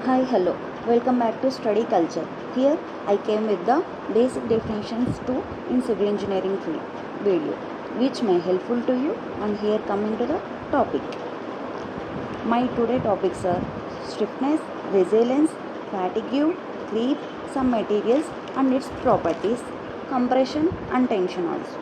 Hi, hello. Welcome back to Studyculture. Here I came with the basic definitions to in civil engineering field video, which may helpful to you. And here coming to the topic. My today topics are stiffness, resilience, fatigue, creep, some materials and its properties, compression and tension also.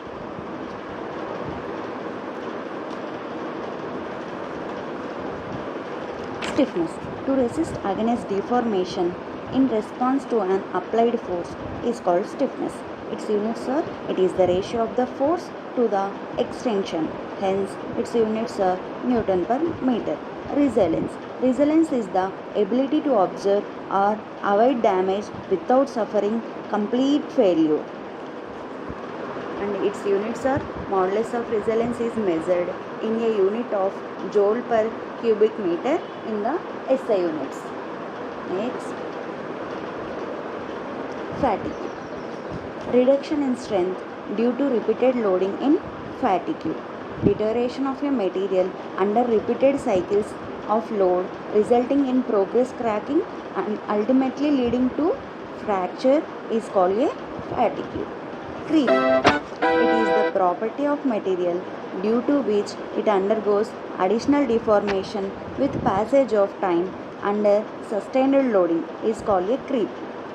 Stiffness. To resist against deformation in response to an applied force is called stiffness. Its units are, it is the ratio of the force to the extension. Hence, its units are Newton per meter. Resilience. Resilience is the ability to observe or avoid damage without suffering complete failure. And its units are, modulus of resilience is measured in a unit of joule per cubic meter in the SI units. Next, fatigue. Reduction in strength due to repeated loading in fatigue. Deterioration of a material under repeated cycles of load resulting in progress cracking and ultimately leading to fracture is called a fatigue. Creep. It is the property of material due to which it undergoes additional deformation with passage of time under sustained loading is called a creep.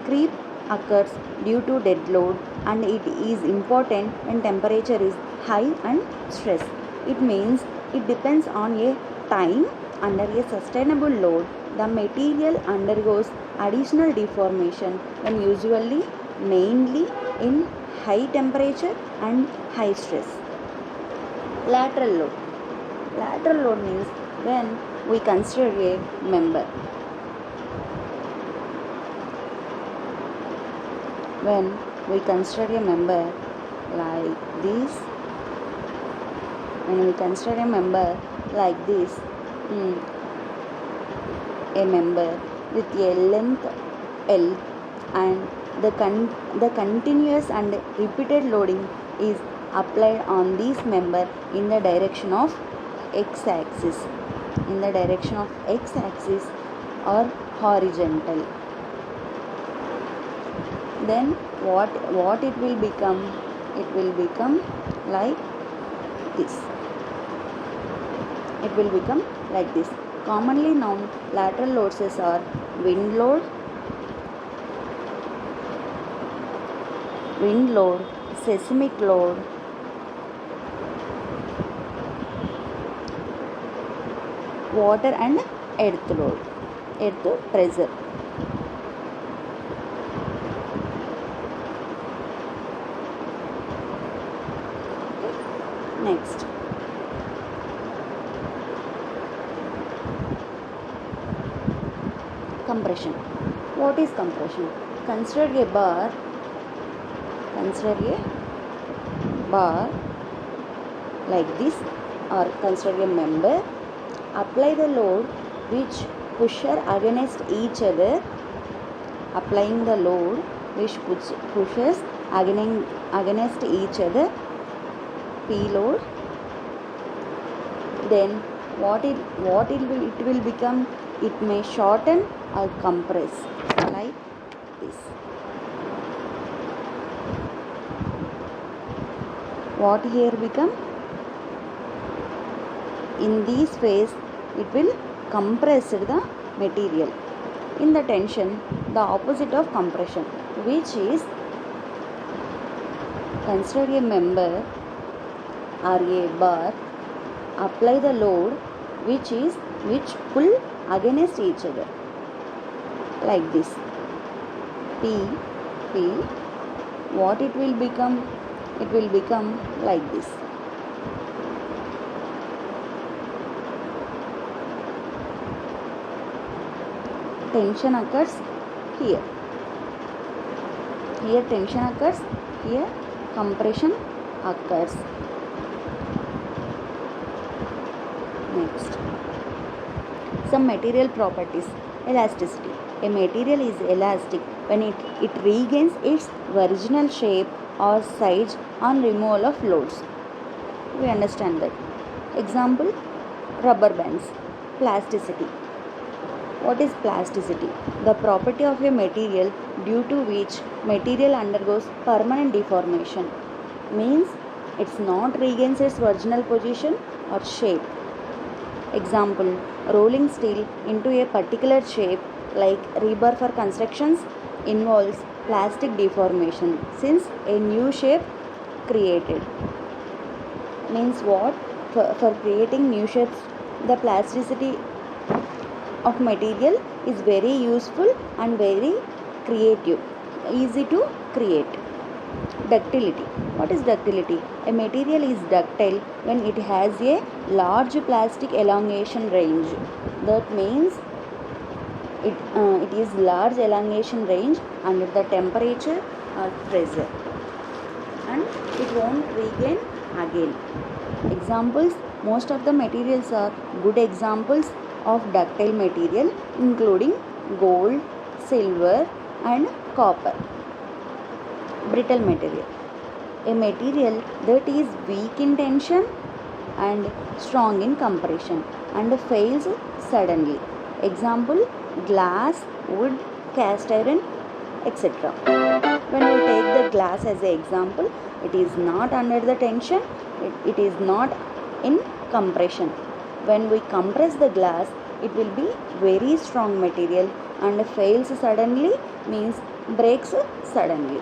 Creep occurs due to dead load and it is important when temperature is high and stress. It means it depends on a time under a sustainable load. The material undergoes additional deformation when usually mainly in high temperature and high stress. Lateral load. Lateral load means when we consider a member. When we consider a member like this, a member with a length L and the continuous and repeated loading is applied on this member in the direction of x-axis or horizontal. Then what it will become? It will become like this. Commonly known lateral loads are wind load, seismic load, water and earth load, earth pressure. Next, compression. What is compression? Consider a bar like this, or consider a member. Apply the load which pushes against each other. Applying the load which pushes against each other, P load. Then what it will become? It may shorten or compress like this. What here become? In this phase it will compress the material. In the tension, the opposite of compression, which is, consider a member or a bar, apply the load which pull against each other like this. P. What it will become? It will become like this. Tension occurs here. Here tension occurs. Here compression occurs. Next, some material properties. Elasticity. A material is elastic when it regains its original shape or size on removal of loads. We understand that. Example, rubber bands. Plasticity. What is plasticity? The property of a material due to which material undergoes permanent deformation. Means it's not regains its original position or shape. Example, rolling steel into a particular shape like rebar for constructions involves plastic deformation since a new shape created. Means what? For creating new shapes, the plasticity of material is very useful and very creative, easy to create. Ductility. What is ductility? A material is ductile when it has a large plastic elongation range. That means it is large elongation range under the temperature or pressure, and it won't regain again. Examples: most of the materials are good examples of ductile material, including gold, silver, and copper. Brittle material. A material that is weak in tension and strong in compression and fails suddenly. Example: glass, wood, cast iron, etc. When we take the glass as an example, it is not under the tension, it is not in compression. When we compress the glass, it will be very strong material and fails suddenly, means breaks suddenly.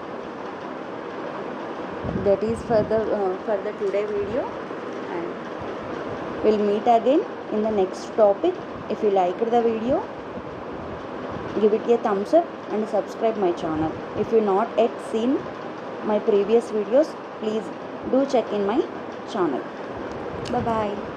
That is for the today video, and we'll meet again in the next topic. If you liked the video, give it a thumbs up and subscribe my channel. If you not yet seen my previous videos, please do check in my channel. Bye bye.